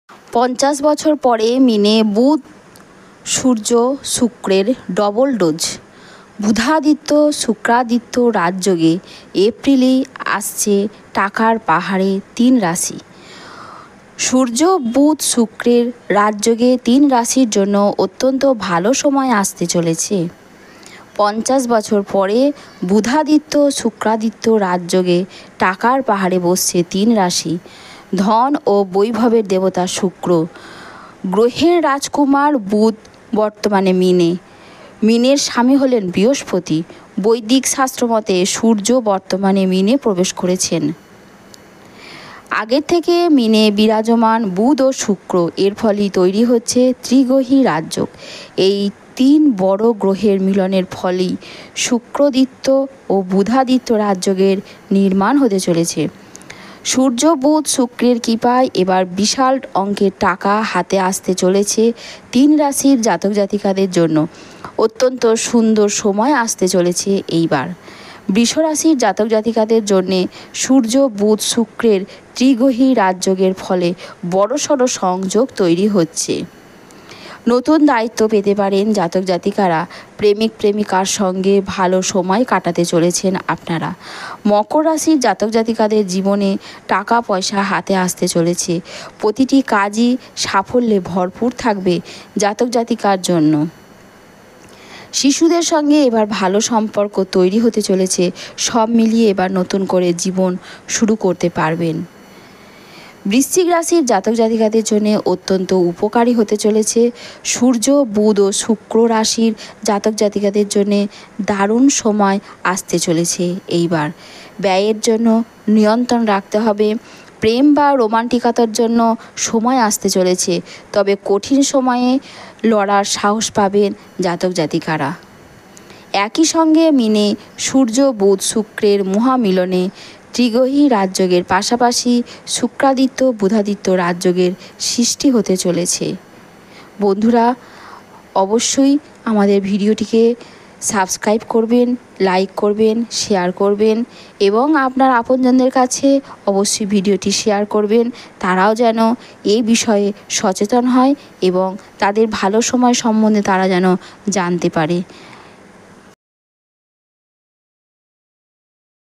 50 বছর পরে মিনে বুধ সূর্য শুক্রের ডবল ডোজ। বুধাদিত্য শুক্রাদিত্য রাজযোগে এপ্রিলেই আসছে টাকার পাহাড়ে 3 রাশি। সূর্য বুধ শুক্রের রাজযোগে 3 রাশির জন্য অত্যন্ত ভালো সময় আসতে চলেছে। 50 বছর পরে বুধাদিত্য শুক্রাদিত্য রাজযোগে টাকার পাহাড়ে বসছে 3 রাশি। ধন ও বৈভবের দেবতা শুক্র, গ্রহের রাজকুমার বুধ বর্তমানে মিনের স্বামী হলেন বৃহস্পতি। বৈদিক শাস্ত্রমতে সূর্য বর্তমানে মিনে প্রবেশ করেছেন। আগের থেকে মিনে বিরাজমান বুধ ও শুক্র, এর ফলেই তৈরি হচ্ছে ত্রিগ্রহী রাজযোগ। এই 3 বড় গ্রহের মিলনের ফলেই শুক্রাদিত্য ও বুধাদিত্য রাজযোগের নির্মাণ হতে চলেছে। সূর্য বুধ শুক্রের কৃপায় এবার বিশাল অঙ্কের টাকা হাতে আসতে চলেছে 3 রাশির জাতক জাতিকাদের জন্য। অত্যন্ত সুন্দর সময় আসতে চলেছে এইবার। বৃষ রাশির জাতক জাতিকাদের জন্যে সূর্য বুধ শুক্রের ত্রিগ্রহী রাজযোগের ফলে বড়সড় সংযোগ তৈরি হচ্ছে। নতুন দায়িত্ব পেতে পারেন জাতক জাতিকারা। প্রেমিক প্রেমিকার সঙ্গে ভালো সময় কাটাতে চলেছেন আপনারা। মকর রাশির জাতক জাতিকাদের জীবনে টাকা পয়সা হাতে আসতে চলেছে। প্রতিটি কাজই সাফল্যে ভরপুর থাকবে জাতক জাতিকার জন্য। শিশুদের সঙ্গে এবার ভালো সম্পর্ক তৈরি হতে চলেছে। সব মিলিয়ে এবার নতুন করে জীবন শুরু করতে পারবেন। বৃশ্চিক রাশির জাতক জাতিকাদের জন্য অত্যন্ত উপকারী হতে চলেছে। সূর্য বুধ ও শুক্র রাশির জাতক জাতিকাদের জন্য দারুণ সময় আসতে চলেছে এইবার। ব্যয়ের জন্য নিয়ন্ত্রণ রাখতে হবে। প্রেম বা রোমান্টিকতার জন্য সময় আসতে চলেছে, তবে কঠিন সময়ে লড়ার সাহস পাবেন জাতক জাতিকারা। একই সঙ্গে মিনে সূর্য বুধ শুক্রের মহামিলনে ত্রিগ্রহী রাজযোগের পাশাপাশি শুক্রাদিত্য বুধাদিত্য রাজযোগের সৃষ্টি হতে চলেছে। বন্ধুরা, অবশ্যই আমাদের ভিডিওটিকে সাবস্ক্রাইব করবেন, লাইক করবেন, শেয়ার করবেন এবং আপনার আপনজনদের কাছে অবশ্যই ভিডিওটি শেয়ার করবেন। তারাও যেন এই বিষয়ে সচেতন হয় এবং তাদের ভালো সময় সম্বন্ধে তারা যেন জানতে পারে।